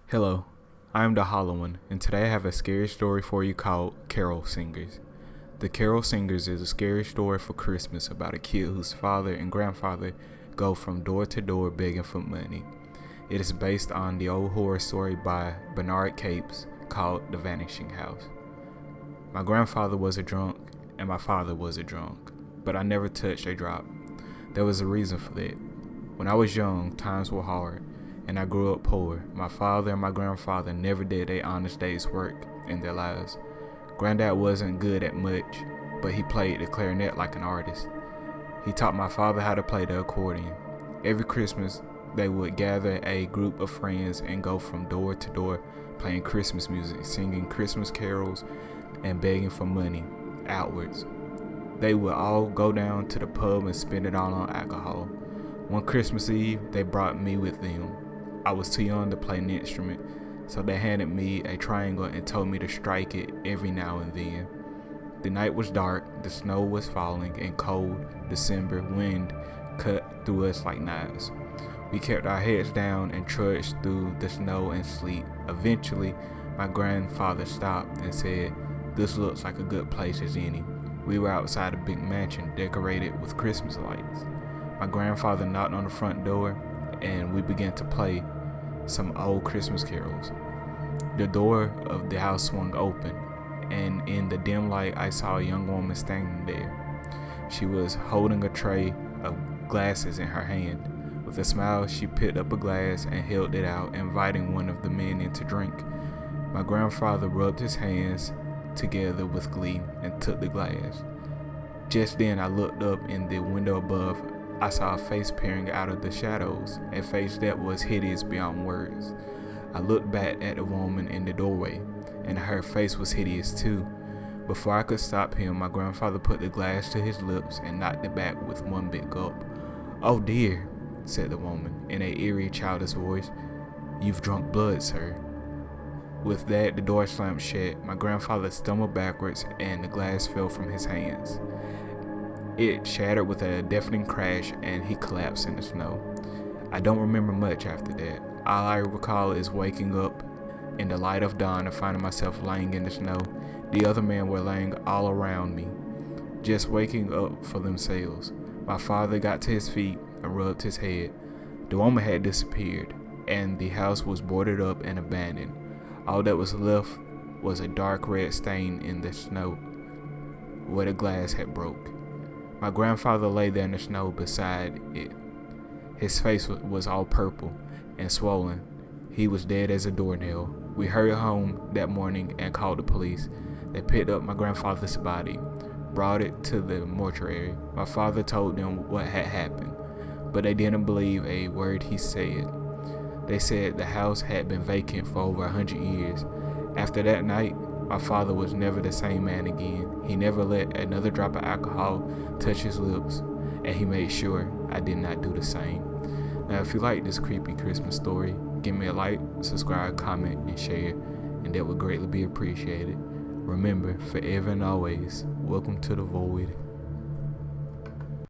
Hello, I am the Hollow One, and today I have a scary story for you called Carol Singers. The Carol Singers is a scary story for Christmas about a kid whose father and grandfather go from door to door begging for money. It is based on the old horror story by Bernard Capes called The Vanishing House. My grandfather was a drunk, and my father was a drunk, but I never touched a drop. There was a reason for that. When I was young, times were hard, and I grew up poor. My father and my grandfather never did a honest day's work in their lives. Granddad wasn't good at much, but he played the clarinet like an artist. He taught my father how to play the accordion. Every Christmas, they would gather a group of friends and go from door to door playing Christmas music, singing Christmas carols, and begging for money outwards. They would all go down to the pub and spend it all on alcohol. One Christmas Eve, they brought me with them. I was too young to play an instrument, so they handed me a triangle and told me to strike it every now and then. The night was dark, the snow was falling, and cold December wind cut through us like knives. We kept our heads down and trudged through the snow and sleet. Eventually, my grandfather stopped and said, "This looks like a good place as any." We were outside a big mansion decorated with Christmas lights. My grandfather knocked on the front door, and we began to play some old Christmas carols. The door of the house swung open, and in the dim light I saw a young woman standing there. She was holding a tray of glasses in her hand. With a smile, she picked up a glass and held it out, inviting one of the men in to drink. My grandfather rubbed his hands together with glee and took the glass. Just then I looked up in the window above. I saw a face peering out of the shadows, a face that was hideous beyond words. I looked back at the woman in the doorway, and her face was hideous too. Before I could stop him, my grandfather put the glass to his lips and knocked it back with one big gulp. "Oh dear," said the woman, in a eerie, childish voice. "You've drunk blood, sir." With that, the door slammed shut. My grandfather stumbled backwards, and the glass fell from his hands. It shattered with a deafening crash, and he collapsed in the snow. I don't remember much after that. All I recall is waking up in the light of dawn and finding myself lying in the snow. The other men were laying all around me, just waking up for themselves. My father got to his feet and rubbed his head. The woman had disappeared, and the house was boarded up and abandoned. All that was left was a dark red stain in the snow where the glass had broke. My grandfather lay there in the snow beside it. His face was all purple and swollen. He was dead as a doornail. We hurried home that morning and called the police. They picked up my grandfather's body, brought it to the mortuary. My father told them what had happened, but they didn't believe a word he said. They said the house had been vacant for over 100 years. After that night, my father was never the same man again. He never let another drop of alcohol touch his lips, and he made sure I did not do the same. Now, if you like this creepy Christmas story, give me a like, subscribe, comment, and share, and that would greatly be appreciated. Remember, forever and always, welcome to the void.